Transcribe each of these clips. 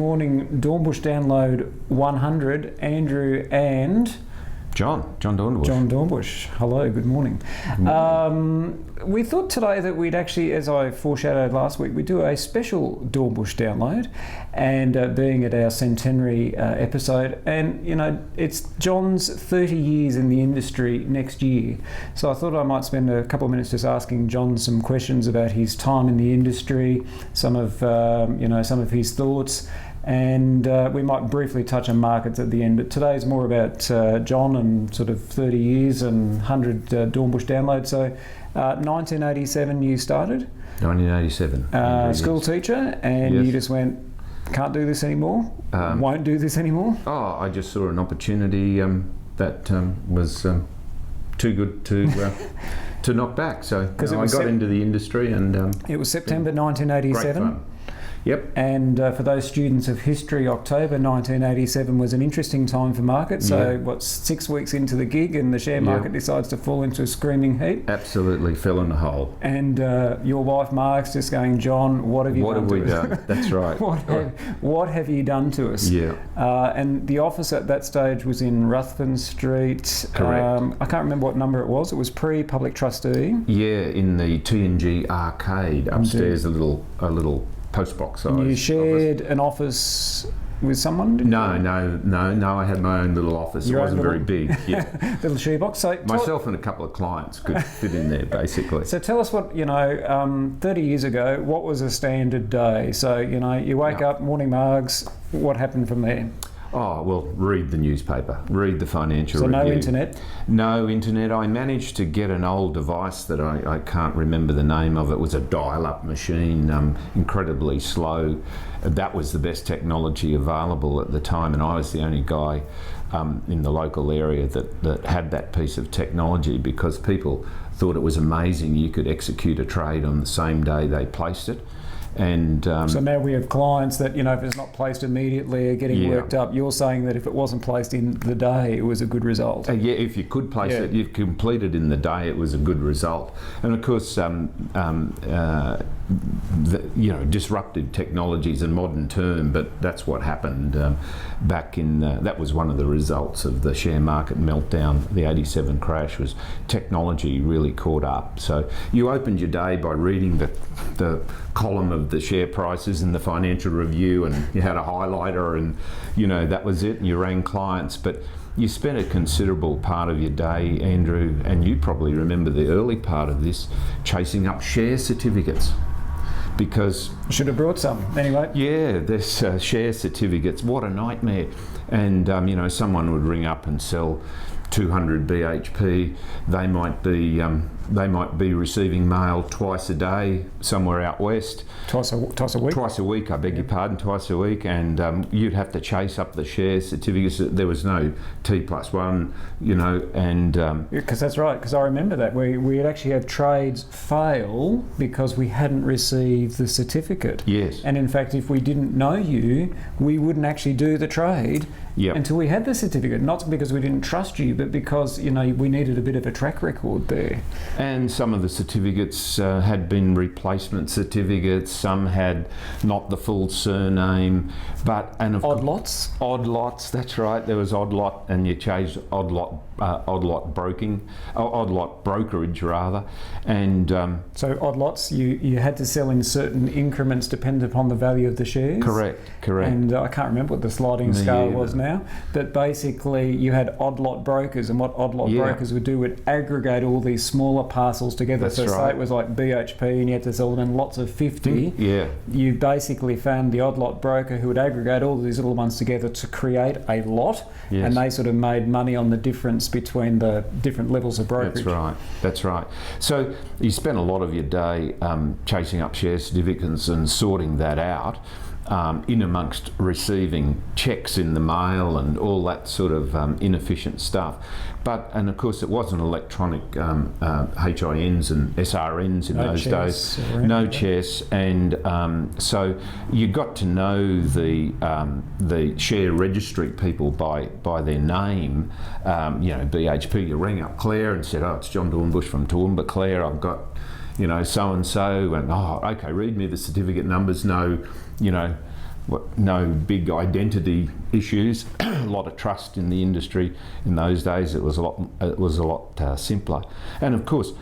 morning. Dornbush Download 100. Andrew and John Dornbush. John Dornbush. Hello, good morning. Good morning. We thought today that we'd actually, as I foreshadowed last week, we'd do a special Dornbush Download, and being at our centenary episode, and you know, it's John's 30 years in the industry next year. So I thought I might spend a couple of minutes just asking John some questions about his time in the industry, some of some of his thoughts. And we might briefly touch on markets at the end, but today's more about John and sort of 30 years and 100 Dornbush downloads. So 1987 you started? 1987. School teacher, and Yes. you just went, can't do this anymore? Won't do this anymore? I just saw an opportunity that was too good to knock back. So I got into the industry, and it was September 1987. Great fun. Yep. And for those students of history, October 1987 was an interesting time for markets. So 6 weeks into the gig, and the share market decides to fall into a screaming heap. Absolutely fell in a hole. And your wife Mark's just going, John, what have you done to us? What have we done? That's right. What have you done to us? Yeah. And the office at that stage was in Ruthven Street. Correct. I can't remember what number it was. It was pre-public trustee. Yeah, in the T&G arcade upstairs, a little postbox size. And you shared an office with someone? No. I had my own little office. It wasn't very big. Yeah. Little shoebox. So myself and a couple of clients could fit in there, basically. So tell us what, 30 years ago, what was a standard day? So, you wake up, morning margs, what happened from there? Oh, well, read the newspaper, read the financial review. So no internet? No internet. I managed to get an old device that I can't remember the name of. It was a dial-up machine, incredibly slow. That was the best technology available at the time, and I was the only guy in the local area that had that piece of technology, because people thought it was amazing you could execute a trade on the same day they placed it. And so now we have clients that, if it's not placed immediately, are getting worked up. You're saying that if it wasn't placed in the day, it was a good result. If you could place it, you've completed in the day, it was a good result. And of course, disruptive technologies, a modern term, but that's what happened back in. That was one of the results of the share market meltdown. The '87 crash was technology really caught up. So you opened your day by reading the column of the share prices in the financial review, and you had a highlighter, and that was it, and you rang clients. But you spent a considerable part of your day, Andrew, and you probably remember the early part of this, chasing up share certificates. Because should have brought some anyway. Yeah, there's share certificates. What a nightmare! And someone would ring up and sell 200 BHP. They might be receiving mail twice a day somewhere out west. Twice a week. Twice a week. I beg your pardon. Twice a week, and you'd have to chase up the share certificates. There was no T+1, and because that's right. Because I remember that we had actually had trades fail because we hadn't received the certificate. Yes. And in fact, if we didn't know you, we wouldn't actually do the trade until we had the certificate. Not because we didn't trust you, but because we needed a bit of a track record there. And some of the certificates had been replacement certificates. Some had not the full surname, odd lots. Odd lots. That's right. There was odd lot, and you changed odd lot brokerage rather, and so odd lots. You had to sell in certain increments dependent upon the value of the shares. Correct. And I can't remember what the sliding scale was now, but basically you had odd lot brokers, and what odd lot brokers would do would aggregate all these smaller parcels together. That's so right. say it was like BHP, and you had to sell them in lots of 50. Yeah. You basically found the odd lot broker who would aggregate all these little ones together to create a lot, and they sort of made money on the difference between the different levels of brokerage. That's right. So you spent a lot of your day chasing up share certificates and sorting that out, in amongst receiving checks in the mail and all that sort of inefficient stuff. And of course, it wasn't electronic HINs and SRNs in those days. No chess, and so you got to know the share registry people by their name. BHP. You rang up Claire and said, "Oh, it's John Dornbush from Toowoomba, Claire. I've got, so and so," and okay, read me the certificate numbers. No, no big identity issues, a lot of trust in the industry. In those days, it was a lot simpler. And of course,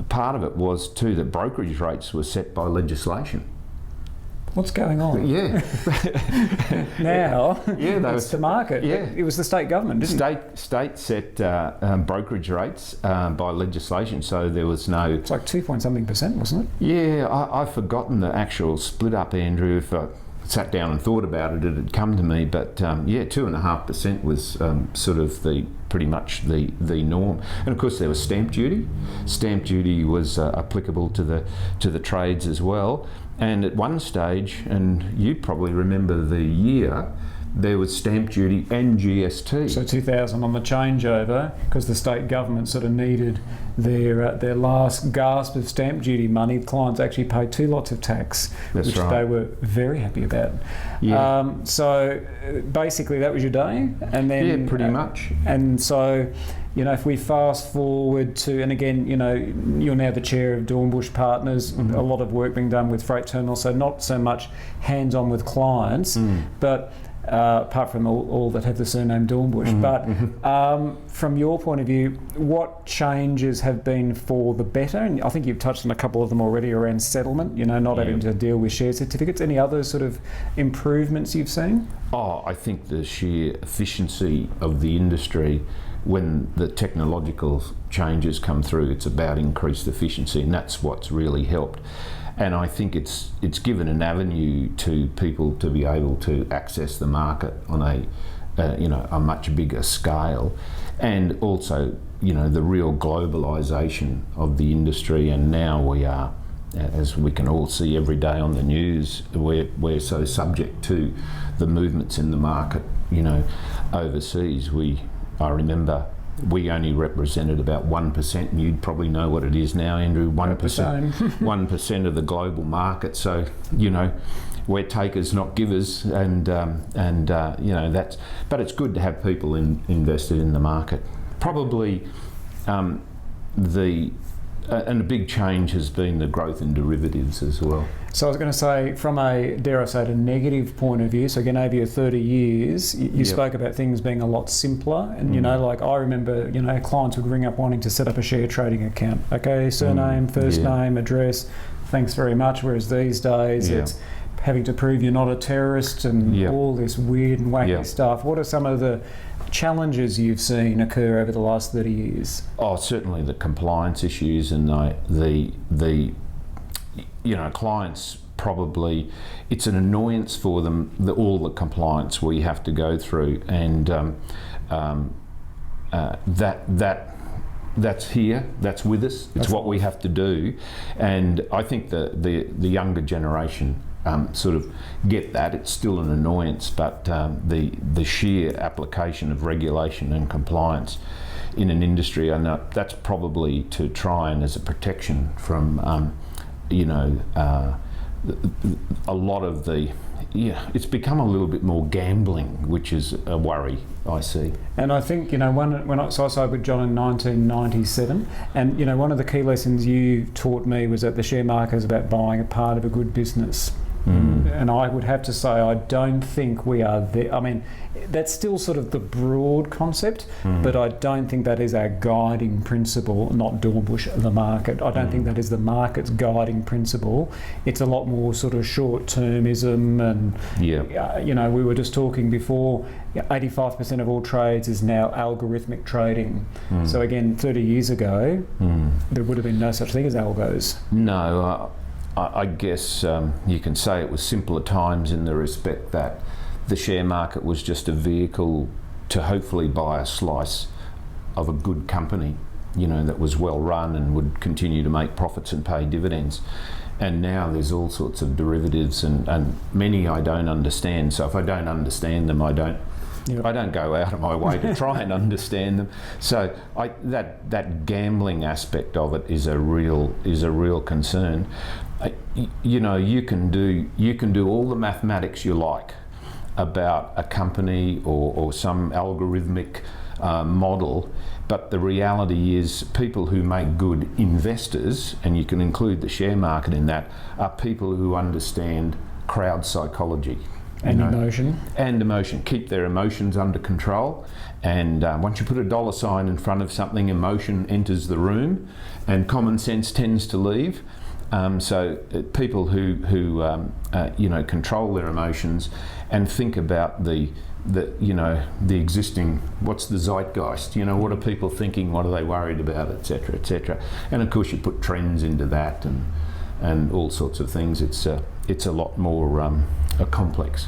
part of it was too that brokerage rates were set by legislation. What's going on? Yeah. Now, yeah, it's the market. Yeah. It was the state government, didn't it? State set brokerage rates by legislation, so there was no... It's like 2-point-something%, wasn't it? Yeah, I've forgotten the actual split up, Andrew. If I sat down and thought about it, it had come to me. But yeah, 2.5% was sort of pretty much the norm. And of course, there was stamp duty. Stamp duty was applicable to the trades as well. And at one stage, and you probably remember the year, there was stamp duty and GST. So 2000 on the changeover, because the state government sort of needed their last gasp of stamp duty money. Clients actually paid 2 lots of tax, which they were very happy about. Yeah. So basically, that was your day, and then yeah, pretty much. And so, you know, if we fast forward to, and again, you know, you're now the chair of Dornbush Partners, a lot of work being done with freight terminals, so not so much hands-on with clients, but apart from all that have the surname Dornbush. But from your point of view, what changes have been for the better? And I think you've touched on a couple of them already around settlement, you know, not having to deal with share certificates. Any other sort of improvements you've seen? Oh, I think the sheer efficiency of the industry, when the technological changes come through, it's about increased efficiency, and that's what's really helped. And I think it's given an avenue to people to be able to access the market on a much bigger scale, and also, you know, the real globalisation of the industry. And now we are, as we can all see every day on the news, we're so subject to the movements in the market, you know, overseas. I remember we only represented about 1%, and you'd probably know what it is now, Andrew. 1%, 1% of the global market. So, you know, we're takers, not givers, and you know, that's. But it's good to have people invested in the market. Probably, and a big change has been the growth in derivatives as well. So I was going to say, from a, dare I say, a negative point of view, so again, over your 30 years, you spoke about things being a lot simpler. And, you know, like I remember, you know, clients would ring up wanting to set up a share trading account. Okay, surname, first name, address, thanks very much. Whereas these days, it's having to prove you're not a terrorist and all this weird and wacky stuff. What are some of the challenges you've seen occur over the last 30 years? Oh, certainly the compliance issues and the you know, clients probably, it's an annoyance for them, all the compliance we have to go through, and that's here, that's with us, it's what we have to do. And I think the younger generation sort of get that. It's still an annoyance, but the sheer application of regulation and compliance in an industry, I know that's probably to try and as a protection from you know, a lot of it's become a little bit more gambling, which is a worry I see. And I think, you know, when I started with John in 1997, and, you know, one of the key lessons you taught me was that the share market is about buying a part of a good business. And I would have to say, I don't think we are there. I mean, that's still sort of the broad concept, but I don't think that is our guiding principle, not Dornbush, the market. I don't think that is the market's guiding principle. It's a lot more sort of short-termism, and, you know, we were just talking before, 85% of all trades is now algorithmic trading. So again, 30 years ago, there would have been no such thing as algos. No, I guess you can say it was simpler times in the respect that the share market was just a vehicle to hopefully buy a slice of a good company, you know, that was well run and would continue to make profits and pay dividends. And now there's all sorts of derivatives, and many I don't understand. So if I don't understand them, I don't go out of my way to try and understand them. So that gambling aspect of it is a real concern. You know, you can do all the mathematics you like about a company or some algorithmic model, but the reality is people who make good investors, and you can include the share market in that, are people who understand crowd psychology. And emotion. And emotion. Keep their emotions under control. And once you put a dollar sign in front of something, emotion enters the room, and common sense tends to leave. So people who control their emotions and think about the existing, what's the zeitgeist, what are people thinking, what are they worried about, etc., etc. And of course you put trends into that and all sorts of things. It's a lot more complex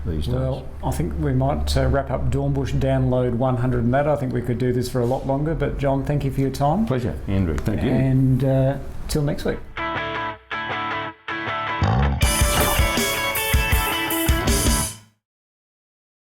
these days. Well, I think we might wrap up Dornbush download 100 and that. I think we could do this for a lot longer, but John, thank you for your time. Pleasure, Andrew. Thank you. And till next week.